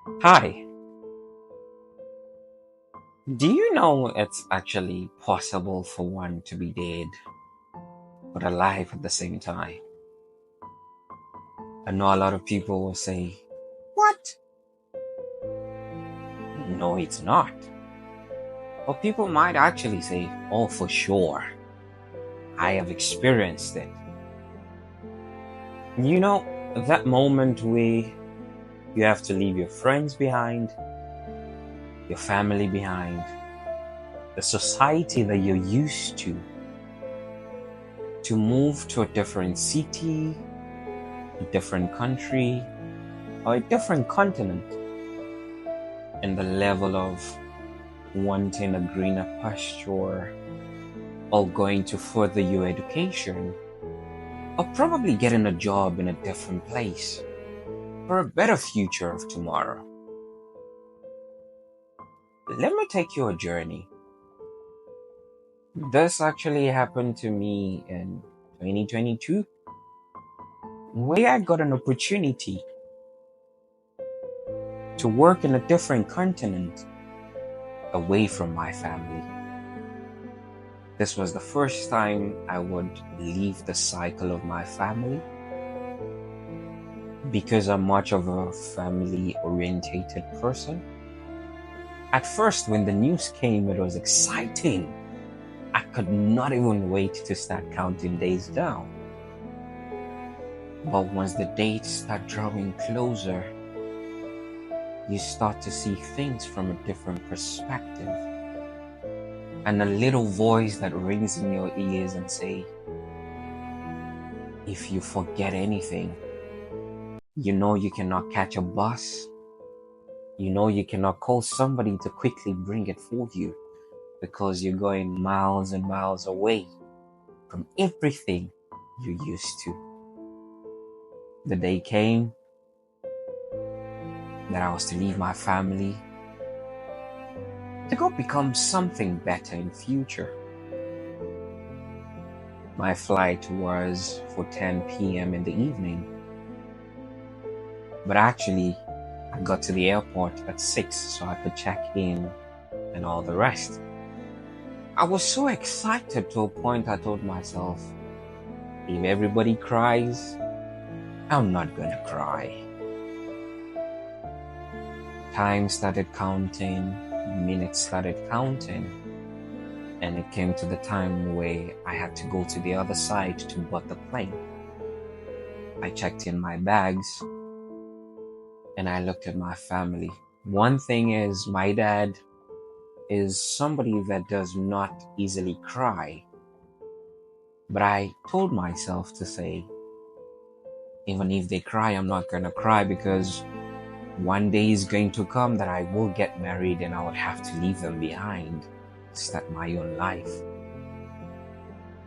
Hi, do you know it's actually possible for one to be dead but alive at the same time? I know a lot of people will say, "What? No, it's not." But people might actually say, "Oh, for sure. I have experienced it." You know, that moment where you have to leave your friends behind, your family behind, the society that you're used to move to a different city, a different country, or a different continent, and the level of wanting a greener pasture or going to further your education or probably getting a job in a different place for a better future of tomorrow. Let me take you a journey. This actually happened to me in 2022, where I got an opportunity to work in a different continent away from my family. This was the first time I would leave the cycle of my family because I'm much of a family orientated person. At first, when the news came, it was exciting. I could not even wait to start counting days down. But once the dates start drawing closer, you start to see things from a different perspective. And a little voice that rings in your ears and say, if you forget anything, you know you cannot catch a bus. You know you cannot call somebody to quickly bring it for you because you're going miles and miles away from everything you used to. The day came that I was to leave my family to go become something better in future. My flight was for 10 p.m. in the evening, but actually I got to the airport at 6 so I could check in and all the rest. I was so excited to a point I told myself, if everybody cries, I'm not gonna cry. Time started counting, minutes started counting, and it came to the time where I had to go to the other side to board the plane. I checked in my bags and I looked at my family. One thing is, my dad is somebody that does not easily cry. But I told myself to say, even if they cry, I'm not gonna cry because one day is going to come that I will get married and I will have to leave them behind, start my own life.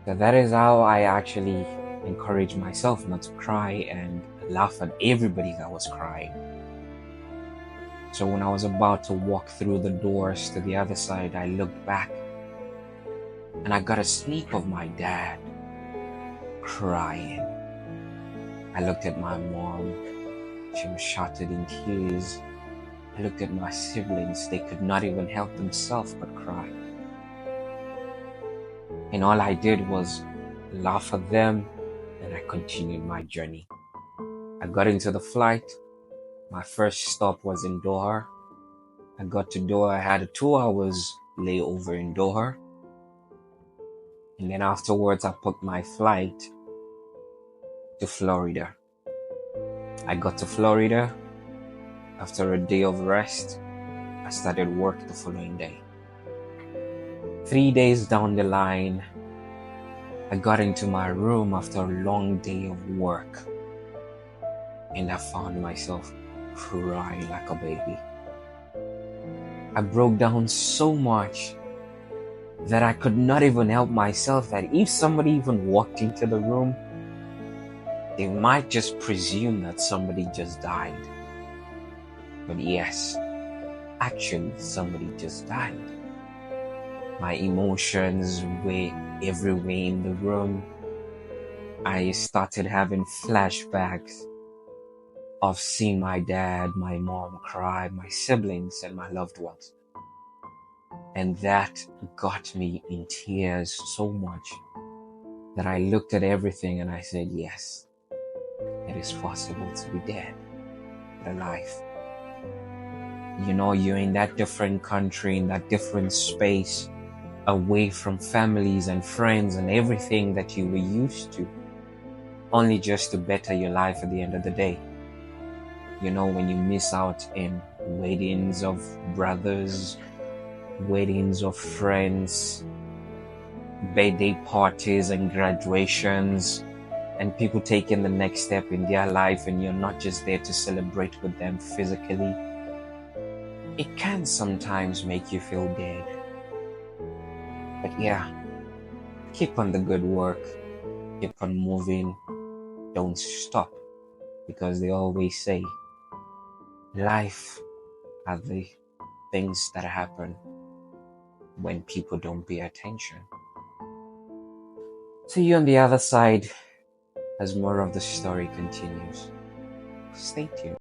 So that is how I actually encourage myself not to cry and laugh at everybody that was crying. So when I was about to walk through the doors to the other side, I looked back and I got a sneak of my dad crying. I looked at my mom. She was shattered in tears. I looked at my siblings. They could not even help themselves but cry. And all I did was laugh at them and I continued my journey. I got into the flight. My first stop was in Doha. I got to Doha. I had a 2 hours layover in Doha. And then afterwards, I booked my flight to Florida. I got to Florida. After a day of rest, I started work the following day. 3 days down the line, I got into my room after a long day of work and I found myself crying like a baby. I broke down so much that I could not even help myself, that if somebody even walked into the room, they might just presume that somebody just died. But yes, actually somebody just died. My emotions were everywhere in the room. I started having flashbacks of seeing my dad, my mom cry, my siblings, and my loved ones. And that got me in tears so much that I looked at everything and I said, yes, it is possible to be dead but alive. You know, you're in that different country, in that different space, away from families and friends and everything that you were used to, only just to better your life at the end of the day. You know, when you miss out in weddings of brothers, weddings of friends, birthday parties and graduations, and people taking the next step in their life, and you're not just there to celebrate with them physically, it can sometimes make you feel dead. But yeah, keep on the good work, keep on moving, don't stop, because they always say life are the things that happen when people don't pay attention. See you on the other side as more of the story continues. Stay tuned.